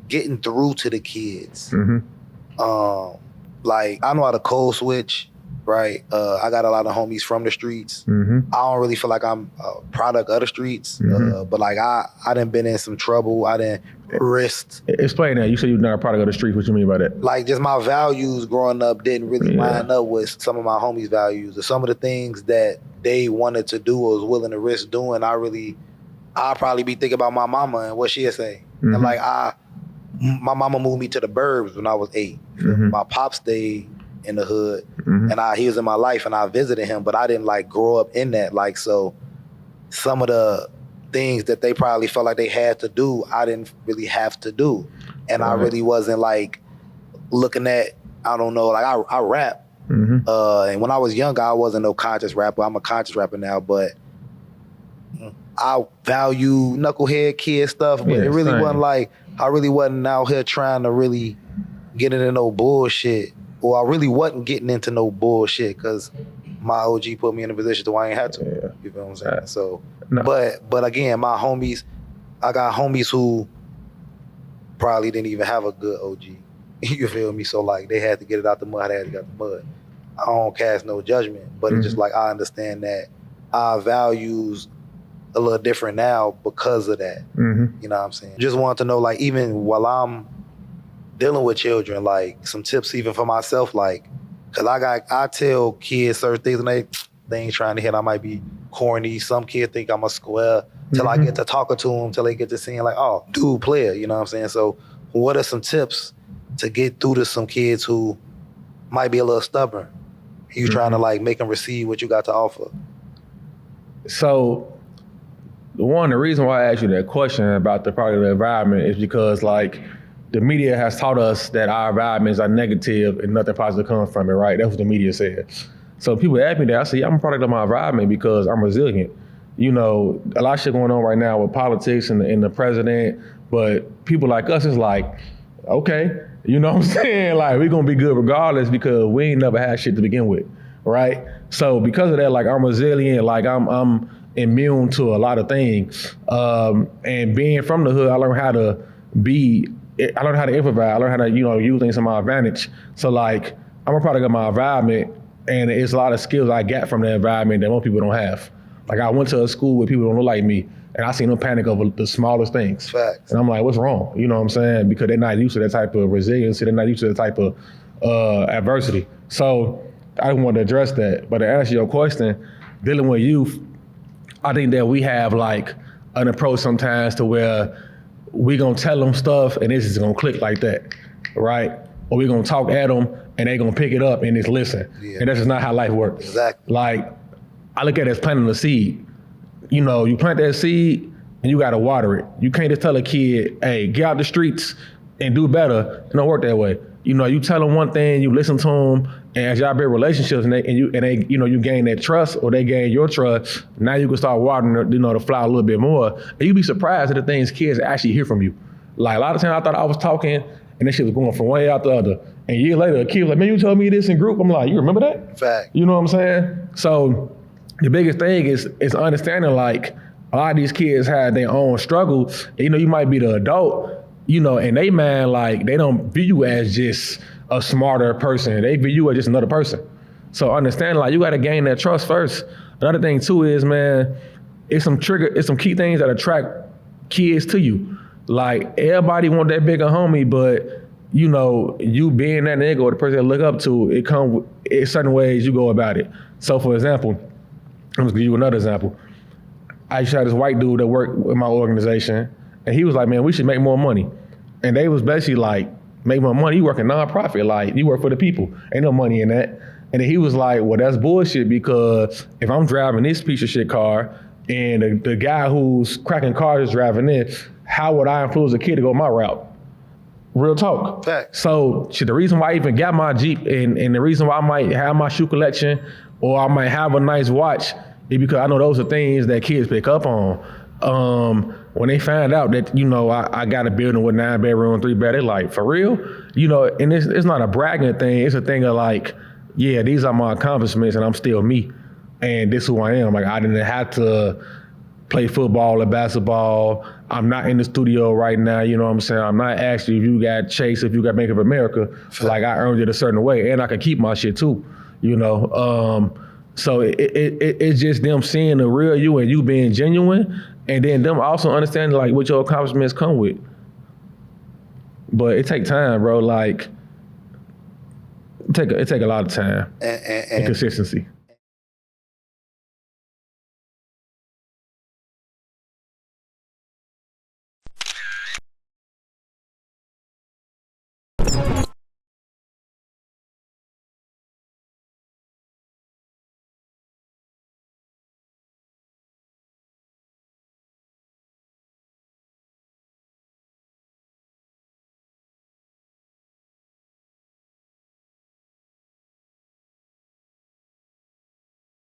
getting through to the kids. Like, I know how to code switch, right? I got a lot of homies from the streets. I don't really feel like I'm a product of the streets, but like I done been in some trouble. I done risked. Explain that. You said you're not a product of the streets. What you mean by that? Like, just my values growing up didn't really line up with some of my homies' values. Or some of the things that they wanted to do or was willing to risk doing, I'll probably be thinking about my mama and what she'd say. And like, my mama moved me to the burbs when I was 8. My pop stayed in the hood, and he was in my life, and I visited him, but I didn't like grow up in that. Like, so some of the things that they probably felt like they had to do, I didn't really have to do. And I really wasn't like looking at, I don't know, like I rap. And when I was younger, I wasn't no conscious rapper. I'm a conscious rapper now, but I value knucklehead kid stuff, but it really wasn't like, I really wasn't out here trying to really get into no bullshit. Or I really wasn't getting into no bullshit because my OG put me in a position where I ain't had to. You feel what I'm saying? So, but again, my homies, I got homies who probably didn't even have a good OG. You feel me? So like, they had to get it out the mud. They had to get out the mud. I don't cast no judgment, but it's just like, I understand that our values a little different now because of that. You know what I'm saying? Just wanted to know, like, even while I'm dealing with children, like, some tips even for myself, like, cause I tell kids certain things and they ain't trying to hit. I might be corny. Some kids think I'm a square till I get to talking to them, till they get to seeing like, oh, dude, player, you know what I'm saying? So what are some tips to get through to some kids who might be a little stubborn? You trying to like make them receive what you got to offer? So the reason why I asked you that question about the part of the environment is because like the media has taught us that our environments are negative and nothing positive comes from it, right? That's what the media said. So people ask me that, I say, I'm a product of my environment because I'm resilient. You know, a lot of shit going on right now with politics and the president, but people like us is like, okay, you know what I'm saying? Like, we're gonna be good regardless because we ain't never had shit to begin with, right? So because of that, like, I'm resilient, like I'm immune to a lot of things. And being from the hood, I learned how to improvise. I learned how to, use things to my advantage. So like, I'm a product of my environment, and it's a lot of skills I got from the environment that most people don't have. Like, I went to a school where people don't look like me, and I seen them panic over the smallest things. Facts. And I'm like, what's wrong? You know what I'm saying? Because they're not used to that type of resiliency. They're not used to that type of adversity. So I want to address that. But to answer your question, dealing with youth, I think that we have like an approach sometimes to where we gonna tell them stuff and it's just gonna click like that, right? Or we gonna talk at them and they gonna pick it up and just listen. Yeah. And that's just not how life works. Exactly. Like, I look at it as planting a seed. You know, you plant that seed and you gotta water it. You can't just tell a kid, hey, get out the streets and do better. It don't work that way. You know, you tell them one thing, you listen to them, and as y'all build relationships and you gain that trust or they gain your trust, now you can start watering the flower a little bit more. And you'd be surprised at the things kids actually hear from you. Like, a lot of times I thought I was talking and that shit was going from one ear out the other. And a year later, a kid was like, man, you told me this in group. I'm like, you remember that? Fact. You know what I'm saying? So the biggest thing is understanding, like, a lot of these kids have their own struggle. You know, you might be the adult, and they mind, like, they don't view you as just a smarter person. They view you as just another person. So understand, like, you got to gain that trust first. Another thing too is, man, it's some key things that attract kids to you. Like, everybody want that bigger homie, but you being that nigga or the person they look up to, it comes in certain ways you go about it. So for example, I'm just give you another example. I used to have this white dude that worked with my organization, and he was like, man, we should make more money. And they was basically like, make more money, you work a nonprofit, like, you work for the people, ain't no money in that. And then he was like, well, that's bullshit, because if I'm driving this piece of shit car and the guy who's cracking cars is driving it, how would I influence a kid to go my route? Real talk. Fact. So the reason why I even got my Jeep and the reason why I might have my shoe collection or I might have a nice watch is because I know those are things that kids pick up on. When they find out that, I got a building with 9 bedroom, 3 bed, they're like, for real? And it's not a bragging thing. It's a thing of like, yeah, these are my accomplishments and I'm still me. And this is who I am. Like, I didn't have to play football or basketball. I'm not in the studio right now, you know what I'm saying? I'm not asking if you got Chase, if you got Bank of America, like I earned it a certain way, and I can keep my shit too, you know? So it's just them seeing the real you and you being genuine, and then them also understanding like what your accomplishments come with. But it take time, bro. Like, it take a lot of time and consistency.